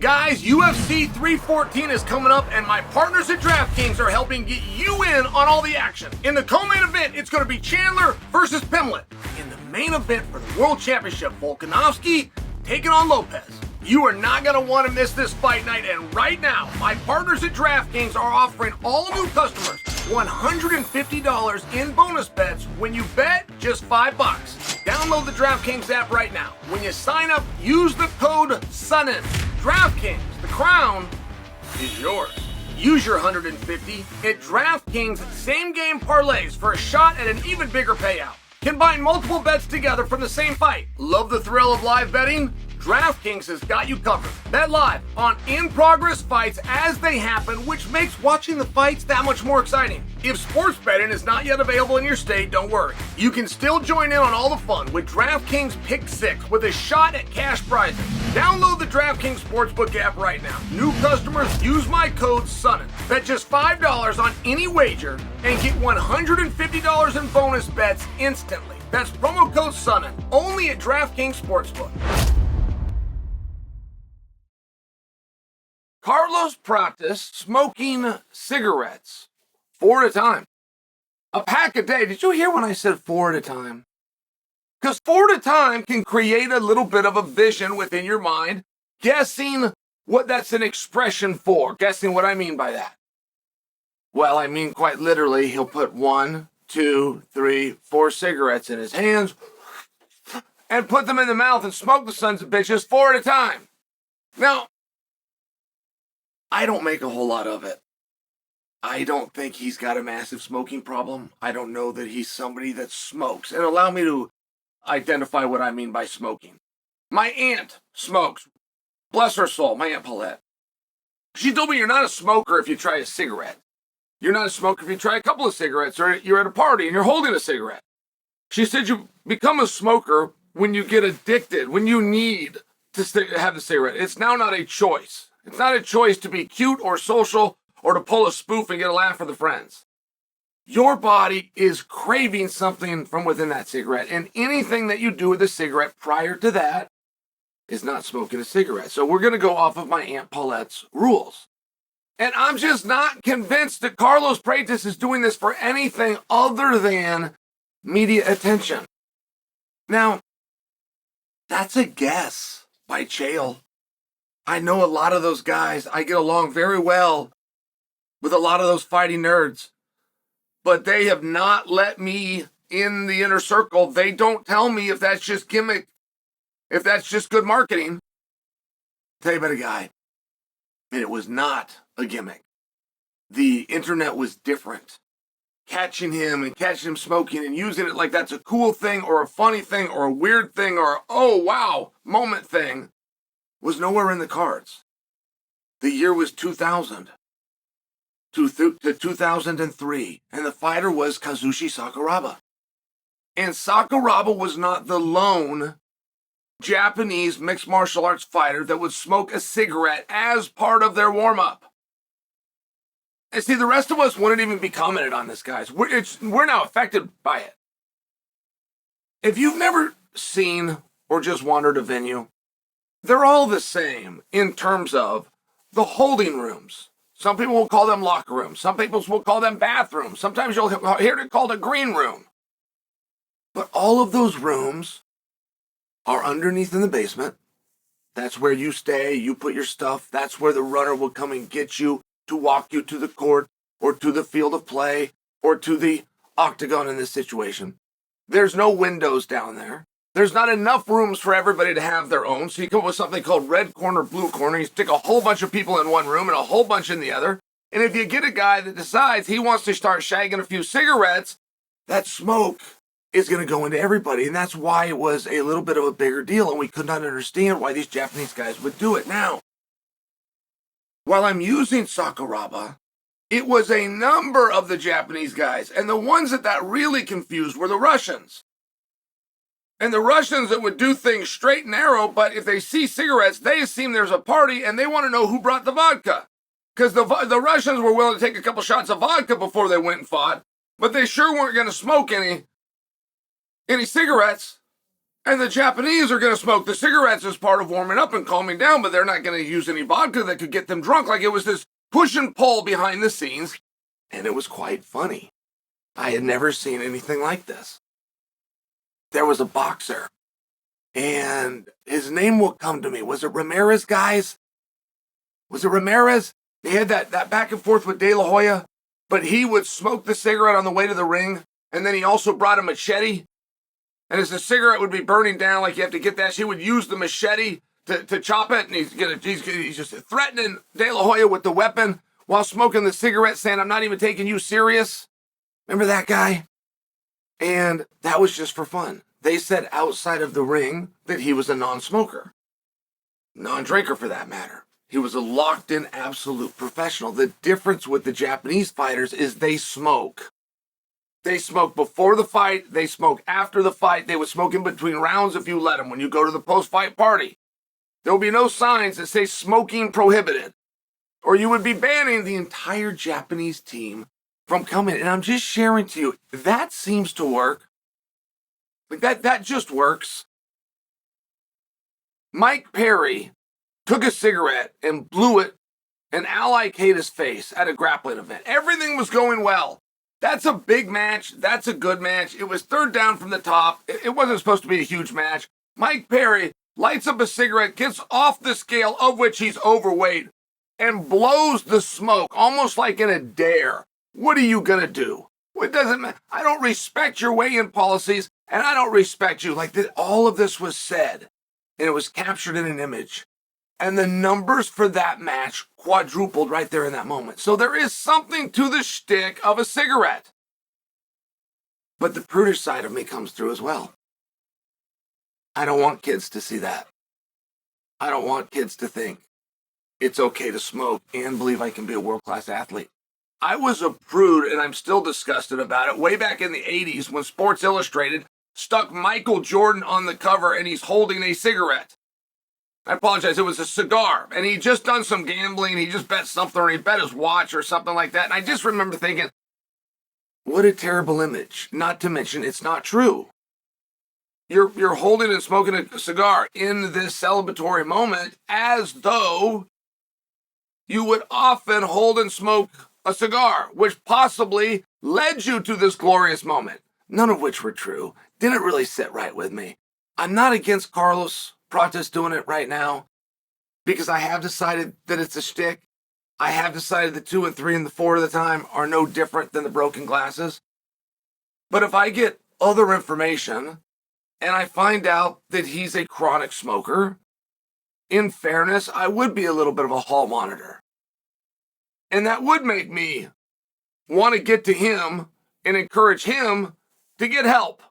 Guys, UFC 314 is coming up, and my partners at DraftKings are helping get you in on all the action. In the co-main event, it's going to be Chandler versus Pimlet. In the main event for the World Championship, Volkanovski taking on Lopez. You are not going to want to miss this fight night, and right now, my partners at DraftKings are offering all new customers $150 in bonus bets when you bet just $5. Download the DraftKings app right now. When you sign up, use the code SONNEN. DraftKings, the crown is yours. Use your $150 at DraftKings same-game parlays for a shot at an even bigger payout. Combine multiple bets together from the same fight. Love the thrill of live betting? DraftKings has got you covered. Bet live on in-progress fights as they happen, which makes watching the fights that much more exciting. If sports betting is not yet available in your state, don't worry. You can still join in on all the fun with DraftKings Pick 6 with a shot at cash prizes. Download the DraftKings Sportsbook app right now. New customers use my code SONNEN. Bet just $5 on any wager and get $150 in bonus bets instantly. That's promo code SONNEN, only at DraftKings Sportsbook. Carlos Prates smoking cigarettes 4 at a time. A pack a day. Did you hear when I said 4 at a time? Because 4 at a time can create a little bit of a vision within your mind, guessing what that's an expression for. Guessing what I mean by that. Well, I mean quite literally, he'll put 1, 2, 3, 4 cigarettes in his hands and put them in the mouth and smoke the sons of bitches 4 at a time. Now, I don't make a whole lot of it. I don't think he's got a massive smoking problem. I don't know that he's somebody that smokes. And allow me to identify what I mean by smoking. My aunt smokes. Bless her soul, my Aunt Paulette. She told me you're not a smoker if you try a cigarette. You're not a smoker if you try a couple of cigarettes or you're at a party and you're holding a cigarette. She said you become a smoker when you get addicted, when you need to have the cigarette. It's now not a choice. It's not a choice to be cute or social or to pull a spoof and get a laugh for the friends. Your body is craving something from within that cigarette, and anything that you do with a cigarette prior to that is not smoking a cigarette. So we're going to go off of my Aunt Paulette's rules. And I'm just not convinced that Carlos Prates is doing this for anything other than media attention. Now, that's a guess by Chael. I know a lot of those guys. I get along very well with a lot of those fighting nerds. But they have not let me in the inner circle. They don't tell me if that's just gimmick, if that's just good marketing. I'll tell you about a guy. And it was not a gimmick. The internet was different. Catching him smoking and using it like that's a cool thing or a funny thing or a weird thing or a, oh wow moment thing was nowhere in the cards. The year was 2000 to 2003, and the fighter was Kazushi Sakuraba. And Sakuraba was not the lone Japanese mixed martial arts fighter that would smoke a cigarette as part of their warm-up. And see, the rest of us wouldn't even be commented on this, guys. We're now affected by it. If you've never seen or just wandered a venue, they're all the same in terms of the holding rooms. Some people will call them locker rooms. Some people will call them bathrooms. Sometimes you'll hear it called a green room. But all of those rooms are underneath in the basement. That's where you stay. You put your stuff. That's where the runner will come and get you to walk you to the court or to the field of play or to the octagon in this situation. There's no windows down there. There's not enough rooms for everybody to have their own, so you come up with something called red corner, blue corner. You stick a whole bunch of people in one room and a whole bunch in the other. And if you get a guy that decides he wants to start shagging a few cigarettes, that smoke is going to go into everybody. And that's why it was a little bit of a bigger deal, and we could not understand why these Japanese guys would do it. Now, while I'm using Sakuraba, it was a number of the Japanese guys, and the ones that really confused were the Russians. And the Russians that would do things straight and narrow, but if they see cigarettes, they assume there's a party and they want to know who brought the vodka. Because the Russians were willing to take a couple shots of vodka before they went and fought, but they sure weren't going to smoke any cigarettes. And the Japanese are going to smoke the cigarettes as part of warming up and calming down, but they're not going to use any vodka that could get them drunk. Like, it was this push and pull behind the scenes, and it was quite funny. I had never seen anything like this. There was a boxer, and his name will come to me. Was it Ramirez, guys? Was it Ramirez? They had that back and forth with De La Hoya, but he would smoke the cigarette on the way to the ring, and then he also brought a machete. And as the cigarette would be burning down, like you have to get that, she would use the machete to chop it, and he's just threatening De La Hoya with the weapon while smoking the cigarette, saying, "I'm not even taking you serious." Remember that guy? And that was just for fun. They said outside of the ring that he was a non-smoker. Non-drinker, for that matter. He was a locked-in absolute professional. The difference with the Japanese fighters is they smoke. They smoke before the fight. They smoke after the fight. They would smoke in between rounds if you let them. When you go to the post-fight party, there will be no signs that say smoking prohibited, or you would be banning the entire Japanese team from coming. And I'm just sharing to you, that seems to work. Like that just works. Mike Perry took a cigarette and blew it in Al Qaeda's face at a grappling event. Everything was going well. That's a big match. That's a good match. It was third down from the top. It wasn't supposed to be a huge match. Mike Perry lights up a cigarette, gets off the scale, of which he's overweight, and blows the smoke, almost like in a dare. What are you going to do? It doesn't matter. I don't respect your weigh-in policies, and I don't respect you. Like, all of this was said, and it was captured in an image. And the numbers for that match quadrupled right there in that moment. So there is something to the shtick of a cigarette. But the prudish side of me comes through as well. I don't want kids to see that. I don't want kids to think it's okay to smoke and believe I can be a world-class athlete. I was a prude, and I'm still disgusted about it, way back in the 80s when Sports Illustrated stuck Michael Jordan on the cover and he's holding a cigarette. I apologize, it was a cigar, and he'd just done some gambling, he just bet something, or he bet his watch or something like that, and I just remember thinking, what a terrible image, not to mention it's not true. You're holding and smoking a cigar in this celebratory moment as though you would often hold and smoke a cigar, which possibly led you to this glorious moment, none of which were true, didn't really sit right with me. I'm not against Carlos Prates doing it right now, because I have decided that it's a shtick. I have decided the 2 and 3 and the 4 of the time are no different than the broken glasses. But if I get other information and I find out that he's a chronic smoker, in fairness, I would be a little bit of a hall monitor. And that would make me want to get to him and encourage him to get help.